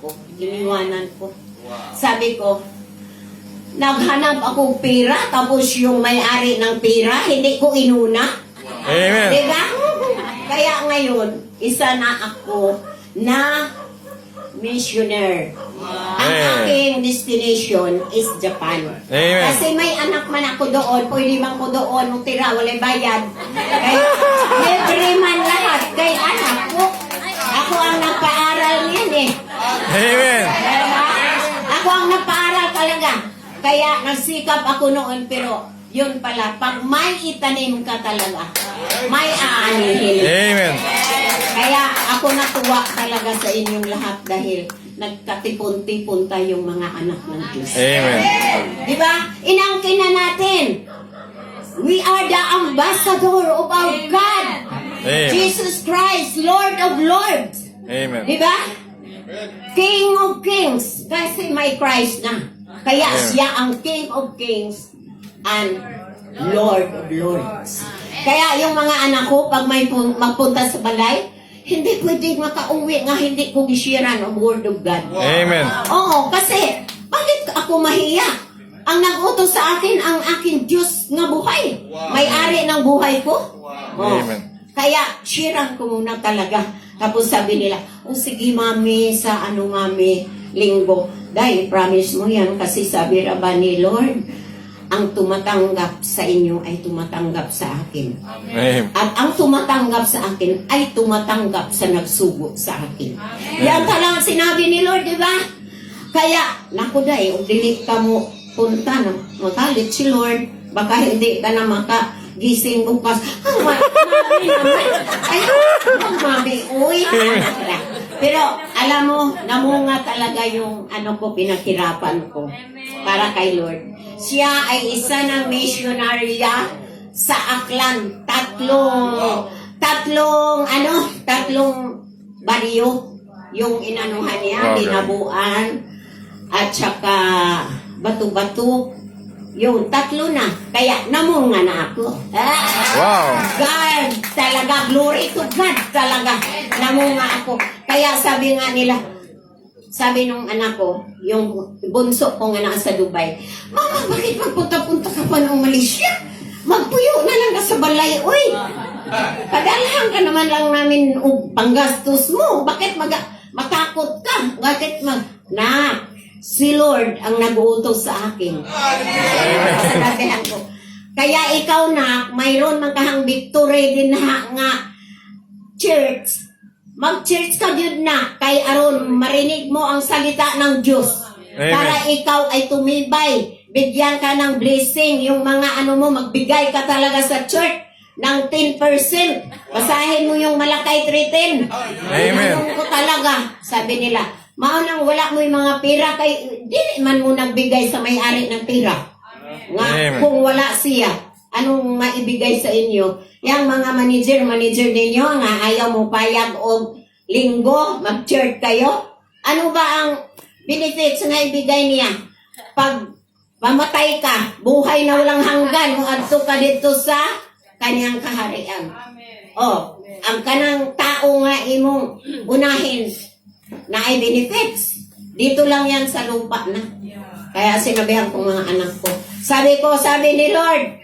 ko. Iniwanan ko. Sabi ko, naghanap akong pera, tapos yung may-ari ng pera, hindi ko inuna. Amen. Diba? Kaya ngayon, isa na ako na missioner. Ang aking destination is Japan. Amen. Kasi may anak man ako doon, pwede man ko doon, tira, walay bayad. Kaya, every man lahat, kay anak ko. Ako ang nagpaaral niyan eh. Amen. Diba? Ako ang nagpaaral talaga. Kaya nagsikap ako noon, pero yun pala, pag may itanim ka talaga, may aanihin. Amen. Kaya ako natuwa talaga sa inyong lahat dahil nagkatipon-tipon tayong mga anak ng Diyos. Amen. Di ba? Inangkin na natin. We are the ambassador of our God. Amen. Jesus Christ, Lord of Lords. Amen. Di ba? King of Kings. Kasi may Christ na. Kaya Amen. siya ang King of Kings and Lord of Lords. Kaya yung mga anak ko, pag may magpunta sa balay, hindi pwedeng makauwi nga hindi ko gishiran ang Word of God. Amen. Oo, kasi bakit ako mahiya? Ang nag-utos sa akin, ang aking Diyos nga buhay. May-ari ng buhay ko. Oo. Amen. Kaya, shiran ko muna talaga. Tapos sabi nila, sige mami, sa mami, linggo. Dahil promise mo yan kasi sabi ra ba ni Lord, ang tumatanggap sa inyo ay tumatanggap sa akin. Amen. At ang tumatanggap sa akin ay tumatanggap sa nagsugo sa akin. Yan talagang sinabi ni Lord, di ba? Kaya, naku dahi, dili ka mo punta na magalit si Lord, baka hindi ka na makagising bukas. Mami naman. Ay, mami, uy. Pero, alam mo, namunga talaga yung pinakirapan ko para kay Lord. Siya ay isa ng misyonarya sa Aklan. Tatlong baryo yung inanuhan niya, Okay. Dinabuan, at saka Batu-Batu. Yung tatlo na. Kaya namunga na ako. Wow. God, talaga, glory to God talaga. Namunga ako. Kaya sabi nga nila, sabi nung anak ko, yung bunso ko nga nasa Dubai, Mama, bakit magpunta-punta ka pa ng Malaysia? Magpuyo na lang ka sa balay, uy. Padalhan ka naman lang namin panggastos mo. Bakit matakot ka? Bakit si Lord ang nag-uutos sa akin. Sabihan ko. Kaya ikaw na, mayroon man kahang victory din nga church. Mag-church ka din na kay aron marinig mo ang salita ng Diyos. Amen. Para ikaw ay tumibay. Bigyan ka ng blessing. Yung mga magbigay ka talaga sa church ng 10%. Basahin mo yung Malakay 3:10. Amen. Ano ko talaga, sabi nila, maunang wala mo yung mga pera kay dili man mo nagbigay sa may-ari ng pera. Nga, Amen. kung wala siya, anong maibigay sa inyo? Yang mga manager ninyo nga ayaw mo payag o linggo, mag-church kayo. Ano ba ang benefits na ibigay niya? Pag mamatay ka, buhay na walang hanggan, muadto ka dito sa kanyang kaharian. Oh, ang kanang tao nga imong unahin na ay benefits. Dito lang yan sa lupa na. Kaya sinabihan ko mga anak ko. Sabi ni Lord,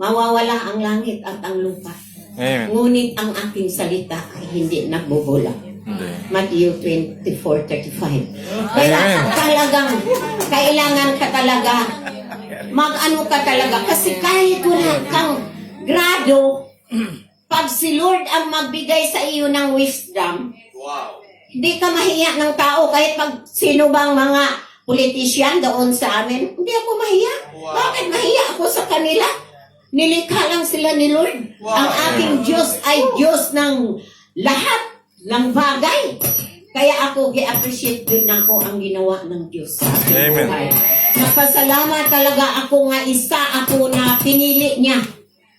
mawawala ang langit at ang lupa. Amen. Ngunit ang aking salita ay hindi nagbubulag. Hindi. Matthew 24:35. Kaya Amen. talagang kailangan ka talaga mag-ano ka talaga kasi kahit wala kang grado, pag si Lord ang magbigay sa iyo ng wisdom, hindi ka mahiya ng tao kahit pag sino bang mga politician doon sa amin, hindi ako mahiya. Bakit mahiya ako sa kanila? Nilikha lang sila ni Lord. Ang aking Diyos ay Diyos ng lahat ng bagay. Kaya ako, i-appreciate din ako ang ginawa ng Diyos sa aking Amen. buhay. Nagpasalamat talaga ako nga isa ako na pinili niya.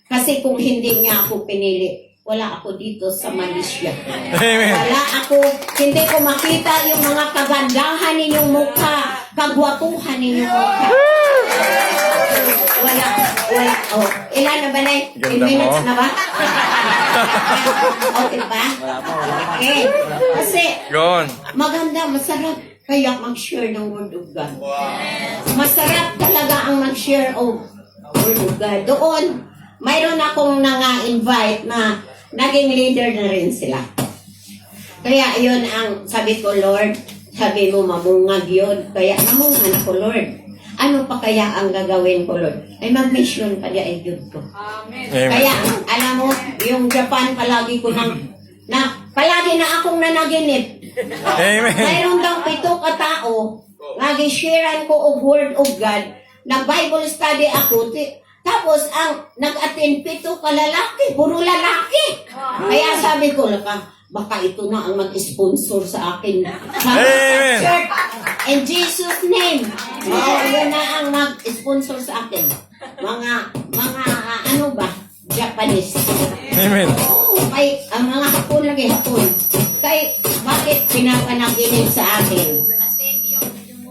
Kasi kung hindi niya ako pinili, wala ako dito sa Malaysia. Amen. Wala ako, hindi ko makita yung mga kagandahan ninyong mukha, kagwapuhan ninyong mukha. Wala. Oh, ilan na ba na? 10 Ganda mo. minutes na ba? Okay ba? Okay. Kasi, Gone. maganda, masarap kaya mag-share ng Word of God. Masarap talaga ang mag-share of Word of God. Doon, mayroon akong nanga-invite na naging leader na rin sila. Kaya yun ang sabi ko, Lord, sabi mo mamungag yun. Kaya namungag ako, Lord. Ano pa kaya ang gagawin ko, Lord? Ay mag-mission pa diya ay Diyos ko. Amen. Kaya, alam mo, yung Japan palagi ko palagi na akong nanaginip. Amen. Mayroon daw 7 katao, nag-sharean ko of Word of God, nag-Bible study ako, tapos ang nag-attend 7 kalalaki, puro lalaki. Kaya sabi ko, baka ito na ang mag-sponsor sa akin. Amen. Church, in Jesus' name, yun na ang mag-sponsor sa akin. Mga ano ba? Japanese. Amen. Oo, kay ang mga hapon lagi hapon. Kay bakit pinapanaginip sa akin?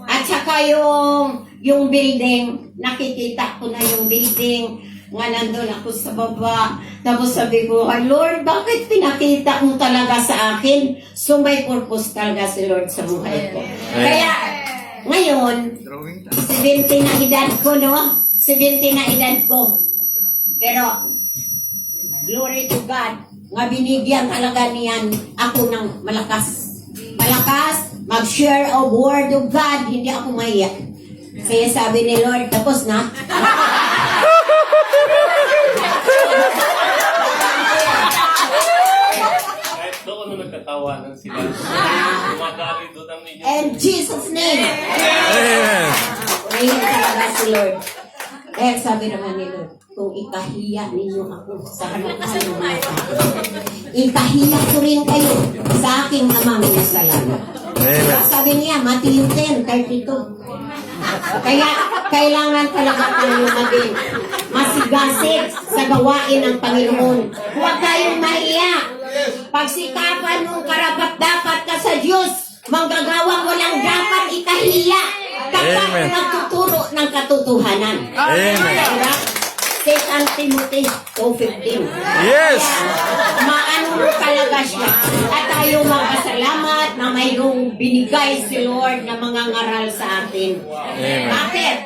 At saka yung building, nakikita ko na yung building nga nandun ako sa baba. Tapos sabi ko, Lord, bakit pinakita mo talaga sa akin? So may purpose talaga si Lord sa buhay ko. Kaya ngayon, 70 na edad ko, no? 70 na edad ko. Pero glory to God, nga binigyan talaga niyan ako ng malakas. Malakas, mag-share of Word of God, hindi ako mahiya. Kaya sabi ni Lord, tapos na. Kahit doon na nagtatawanan sila, gumagaling doon ang inyo. In Jesus' name. Amen. Ngayon talaga si Lord. Kaya sabi naman ni Lord, kung ikahiya ninyo ako sa hanapan ng mga tao, ikahiya ko rin kayo sa aking namang kasalanan. Amen. Sabi niya, Matthew 10:32. Kaya kailangan talaga tayo maging masigasig sa gawain ng Panginoon. Huwag tayong mahiya. Pagsikapan mong karapat-dapat ka sa Diyos, manggagawa mo lang dapat ikahiya kapag Amen. nagtuturo ng katotohanan. Amen. Diba? 2 Timothy 2:15. Yes. Maano mo talaga siya. At tayo magpasalamat na mayroong binigay si Lord na mga ngaral sa atin. Amen. Bakit?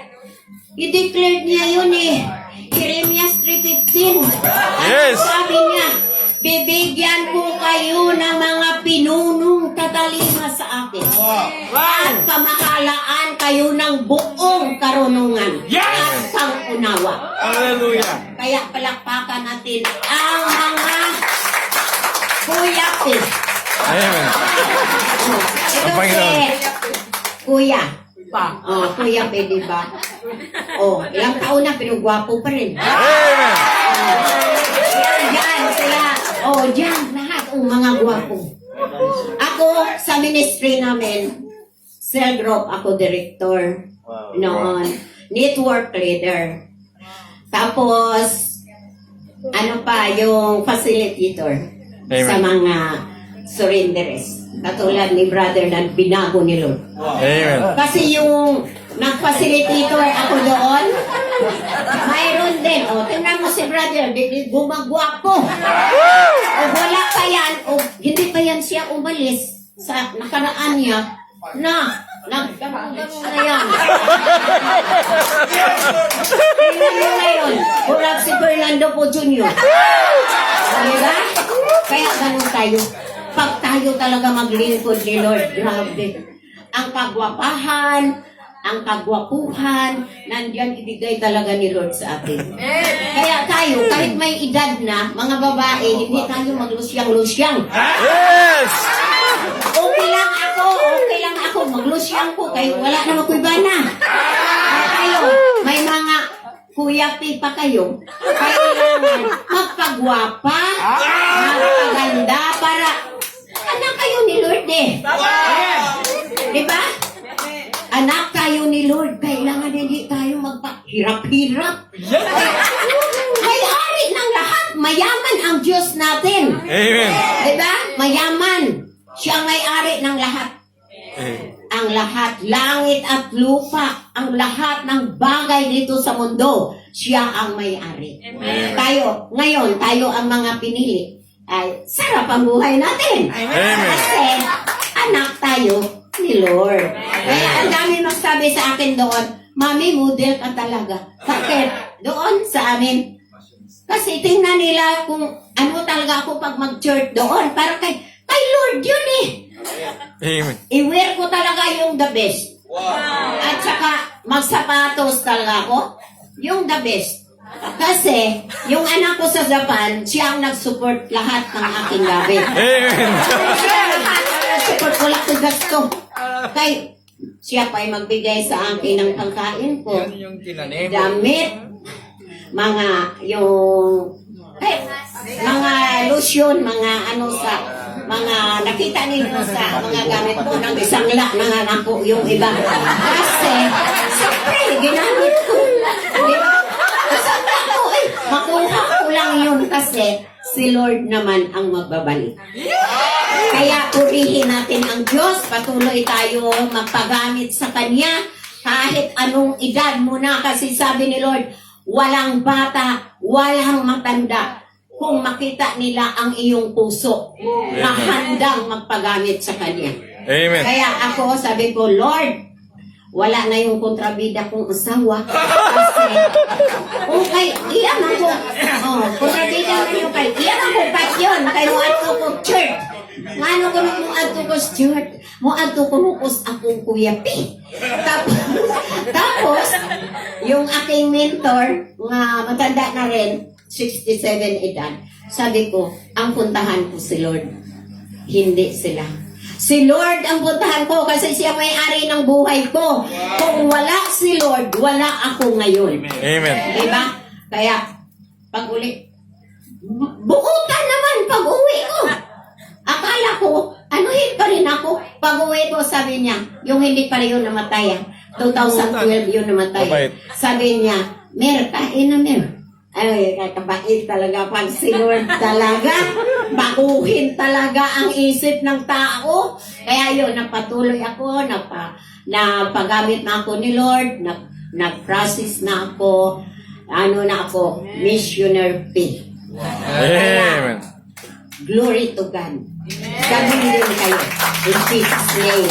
I-declare niya yun eh. Jeremiah 3:15. Yes. Sabi niya, bibigyan ko kayo ng mga pinunong tatalima sa akin. At pamahalaan kayo ng buong karunungan. At pangunawa. Hallelujah! Kaya palakpakan natin ang mga kuya. Amen. Ito Ang Panginoon. kuya. Kuya di ba? Ilang taon na, pero gwapo pa rin. Amen. Diyan sila. Diyan lahat. Mga gwapo. Ako, sa ministry namin, cell group, ako director. Noon. Network leader. Tapos, ano pa, yung facilitator Amen. sa mga surrenderes. Katulad ni brother na binago ni Lord. Amen. Kasi yung nag-facilitator ako doon, mayroon din. Tingnan mo si brother, gumagwapo. Wala pa yan, hindi pa yan siya umalis sa nakaraan niya na nagkamang na yan. Tingnan mo ngayon, kurap si Fernando po Jr. Diba? Kaya ganun tayo. Pag tayo talaga maglingkod ni Lord, grabe. Ang kagwapahan, ang kagwapuhan, nandiyan ibigay talaga ni Lord sa atin. Kaya tayo, kahit may edad na, mga babae, hindi tayo maglusyang-lusyang. Yes. Okay lang ako, maglusyang ko, kayo wala na makuibana. Kayo, may mga kuya pa kayo, kailangan magpagwapa, magpaganda, para anak kayo ni Lord eh. Diba? Anak kayo ni Lord, kailangan hindi tayo magpahirap-hirap. May-ari ng lahat, mayaman ang Diyos natin. Amen. Diba? Mayaman. Siya ang may-ari ng lahat. ang lahat, langit at lupa, ang lahat ng bagay dito sa mundo, siya ang may-ari. Tayo, ngayon, tayo ang mga pinili. Ay, sarap ang buhay natin. Amen. Kasi, anak tayo ni Lord. Kaya ang dami magsabi sa akin doon, Mami, model ka talaga. Bakit? Doon sa amin. Kasi tingnan nila kung ano talaga ako pag mag-church doon. Para kay Lord yun eh. Amen. I-wear ko talaga yung the best. At saka, magsapatos talaga ako. Yung the best. Kasi, yung anak ko sa Japan, siya ang nag-support lahat ng aking gabi. Amen. Siya lahat ang nag-support, wala ko gasto. Kay, siya pa ay magbigay sa akin ng pangkain ko. Yung tinanim. Damit, mga lotion, mga ano sa, mga nakita ninyo sa mga gamit ko ng isangla ng anak ko yung iba. Kasi, siyempre, ginamit ko. Di ba? Isangla ko, makuha ko lang yun kasi si Lord naman ang magbabalik. Kaya purihin natin ang Diyos, patuloy tayo magpagamit sa Kanya kahit anong edad mo na kasi sabi ni Lord, walang bata, walang matanda kung makita nila ang iyong puso na handang magpagamit sa Kanya. Amen. Kaya ako sabi ko, Lord, wala na yung kontrabida kong asawa. Kasi, okay, iyan ako. Kontrabida na yung kay, iyan ako pat yun. Kay mo ato ko church. Ngano ko nung mo ato ko church. Mo ato ko nukos akong Kuya P. Tapos, yung aking mentor, nga matanda na rin, 67 edad, sabi ko, ang puntahan ko si Lord. Hindi sila. Si Lord ang puntahan ko kasi siya may-ari ng buhay ko. Kung wala si Lord, wala ako ngayon. Amen. Diba? Kaya, pag uli, bukutan naman pag uwi ko. Akala ko, anuhin pa rin ako. Pag uwi ko, sabi niya, yung hindi pa rin yun namatay. 2012 yun namatay. Mabait. Sabi niya, Mer, kain na Mer. Ay, kakabait talaga pag si Lord talaga. Bakuhin talaga ang isip ng tao. Kaya yun, nagpatuloy ako, napagamit na ako ni Lord, nag-process na ako, missionary P. Amen. Glory to God. Galing din kayo. In Jesus' name.